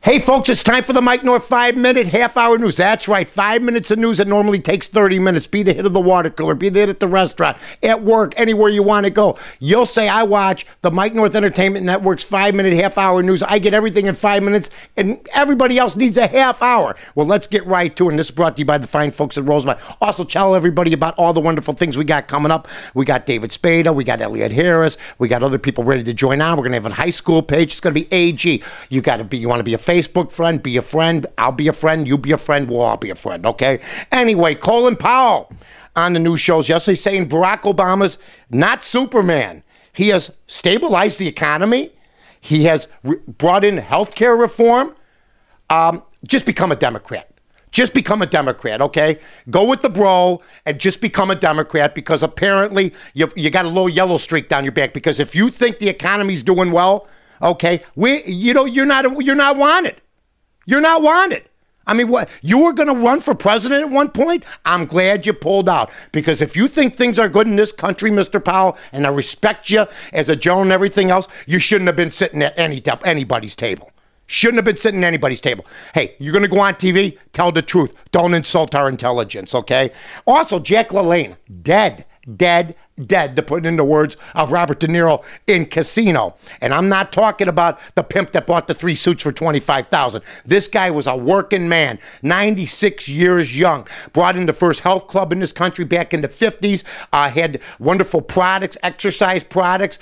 Hey, folks, it's time for the Mike North 5-minute half-hour news. That's right, 5 minutes of news that normally takes 30 minutes. Be the hit of the water cooler, be the hit at the restaurant, at work, anywhere you want to go. You'll say, I watch the Mike North Entertainment Network's 5-minute half-hour news. I get everything in 5 minutes, and everybody else needs a half hour. Well, let's get right to it, and this is brought to you by the fine folks at Rosemont. Also, tell everybody about all the wonderful things we got coming up. We got David Spada, we got Elliot Harris, we got other people ready to join on. We're going to have a high school page. It's going to be AG. You want to be a Facebook friend, be a friend. I'll be a friend. You be a friend. We'll all be a friend, okay? Anyway, Colin Powell on the news shows yesterday saying Barack Obama's not Superman. He has stabilized the economy. He has brought in health care reform. Just become a Democrat. Just become a Democrat, okay? Go with the bro and just become a Democrat, because apparently you got a little yellow streak down your back. Because if you think the economy's doing well, okay, you're not wanted. You're not wanted. I mean, what? You were going to run for president at one point? I'm glad you pulled out. Because if you think things are good in this country, Mr. Powell, and I respect you as a general and everything else, you shouldn't have been sitting at anybody's table. Shouldn't have been sitting at anybody's table. Hey, you're going to go on TV? Tell the truth. Don't insult our intelligence, okay? Also, Jack LaLanne, dead, to put in the words of Robert De Niro in Casino. And I'm not talking about the pimp that bought the 3 suits for $25,000. This guy was a working man, 96 years young, brought in the first health club in this country back in the 50s, had wonderful products, exercise products,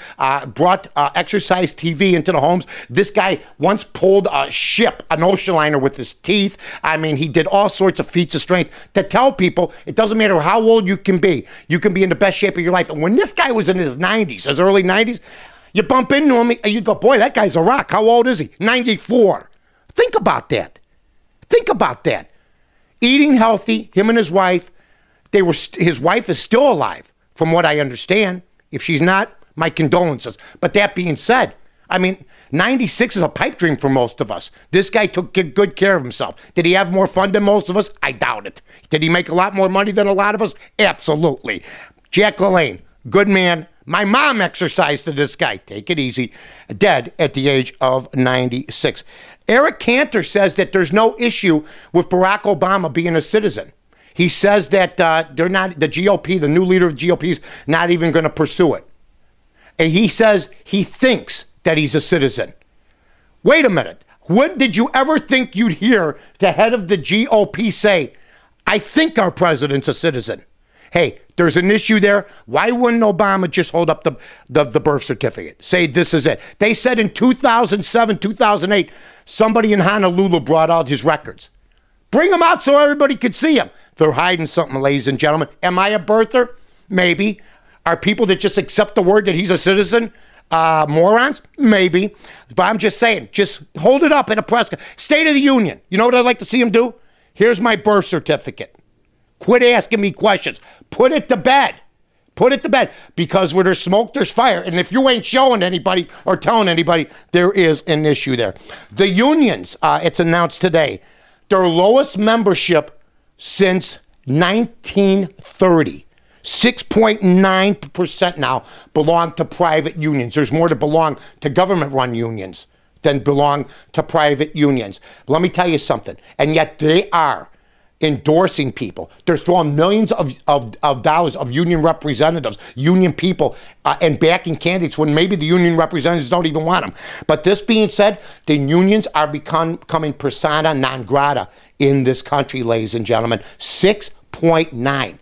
brought exercise TV into the homes. This guy once pulled a ship, an ocean liner, with his teeth. I mean, he did all sorts of feats of strength to tell people it doesn't matter how old you can be in the best shape of your life. And when this guy was in his 90s, his early 90s, you bump into him and you go, boy, that guy's a rock. How old is he? 94. Think about that. Think about that. Eating healthy, him and his wife, his wife is still alive, from what I understand. If she's not, my condolences. But that being said, I mean, 96 is a pipe dream for most of us. This guy took good care of himself. Did he have more fun than most of us? I doubt it. Did he make a lot more money than a lot of us? Absolutely. Jack LaLanne, good man. My mom exercised to this guy. Take it easy. Dead at the age of 96. Eric Cantor says that there's no issue with Barack Obama being a citizen. He says that they're not, the GOP, the new leader of GOP, is not even going to pursue it. And he says he thinks that he's a citizen. Wait a minute. When did you ever think you'd hear the head of the GOP say, I think our president's a citizen? Hey, there's an issue there. Why wouldn't Obama just hold up the birth certificate? Say this is it. They said in 2007, 2008, somebody in Honolulu brought out his records. Bring them out so everybody could see them. They're hiding something, ladies and gentlemen. Am I a birther? Maybe. Are people that just accept the word that he's a citizen morons? Maybe. But I'm just saying, just hold it up at a press State of the Union. You know what I'd like to see him do? Here's my birth certificate. Quit asking me questions. Put it to bed. Put it to bed. Because where there's smoke, there's fire. And if you ain't showing anybody or telling anybody, there is an issue there. The unions, it's announced today, their lowest membership since 1930. 6.9% now belong to private unions. There's more to belong to government-run unions than belong to private unions. Let me tell you something. And yet they are endorsing people. They're throwing millions of dollars of union representatives, union people, and backing candidates when maybe the union representatives don't even want them. But this being said, the unions are becoming persona non grata in this country, ladies and gentlemen. 6.9.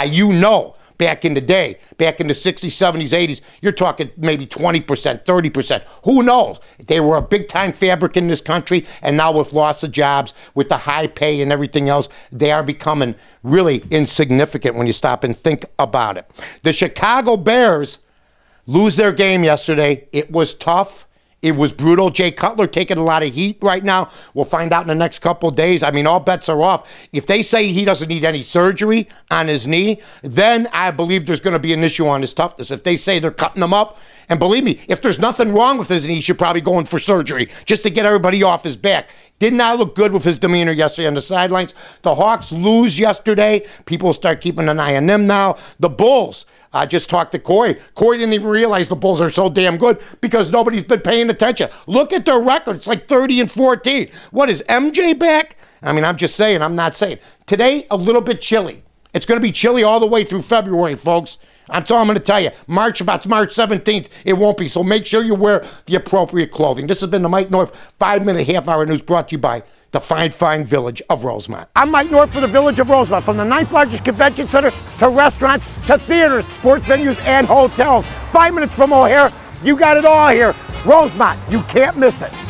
You know, back in the day, back in the 60s, 70s, 80s, you're talking maybe 20%, 30%. Who knows? They were a big-time fabric in this country, and now with loss of jobs, with the high pay and everything else, they are becoming really insignificant when you stop and think about it. The Chicago Bears lose their game yesterday. It was tough. It was brutal. Jay Cutler taking a lot of heat right now. We'll find out in the next couple of days. I mean, all bets are off. If they say he doesn't need any surgery on his knee, then I believe there's going to be an issue on his toughness. If they say they're cutting him up, and believe me, if there's nothing wrong with his knee, he should probably go in for surgery just to get everybody off his back. Did not look good with his demeanor yesterday on the sidelines. The Hawks lose yesterday. People start keeping an eye on them now. The Bulls, I just talked to Corey. Corey didn't even realize the Bulls are so damn good because nobody's been paying attention. Look at their record. It's like 30-14. What, is MJ back? I mean, I'm just saying. I'm not saying. Today, a little bit chilly. It's going to be chilly all the way through February, folks. That's all I'm going to tell you. About March 17th, it won't be. So make sure you wear the appropriate clothing. This has been the Mike North 5-minute half-hour news brought to you by the fine village of Rosemont. I'm Mike North for the Village of Rosemont. From the 9th largest convention center to restaurants to theaters, sports venues, and hotels. 5 minutes from O'Hare, you got it all here. Rosemont, you can't miss it.